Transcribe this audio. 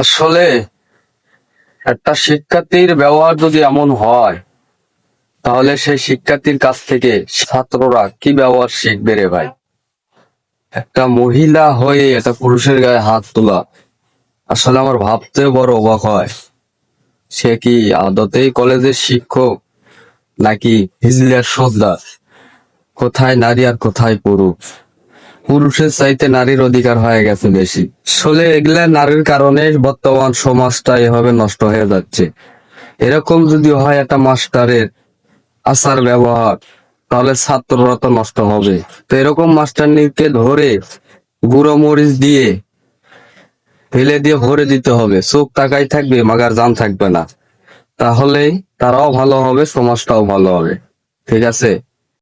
আসলে একটা শিক্ষার্থীর ব্যবহার যদি এমন হয়, তাহলে সেই শিক্ষার্থীর কাছ থেকে ছাত্ররা কি ব্যবহার শিখবে রে ভাই? একটা মহিলা হয়ে একটা পুরুষের গায়ে হাত তোলা, আসলে আমার ভাবতেও বড় অবাক হয়। সে কি আদতেই কলেজের শিক্ষক, নাকি হিজলার সর্দার? কোথায় নারী আর কোথায় পুরুষ? পুরুষের চাইতে নারীর অধিকার হয়ে গেছে বেশি। আসলে এগুলা নারীর কারণে বর্তমান সমাজটা এভাবে নষ্ট হয়ে যাচ্ছে। এরকম যদি হয় একটা মাস্টারের আচার ব্যবহার, তাহলে ছাত্ররা তো নষ্ট হবে। তো এরকম মাস্টারনিকে ধরে গুঁড়ো মরিচ দিয়ে ফেলে দিয়ে ভরে দিতে হবে, চোখ তাকাই থাকবে মাগার জান থাকবে না। তাহলেই তারাও ভালো হবে, সমাজটাও ভালো হবে। ঠিক আছে।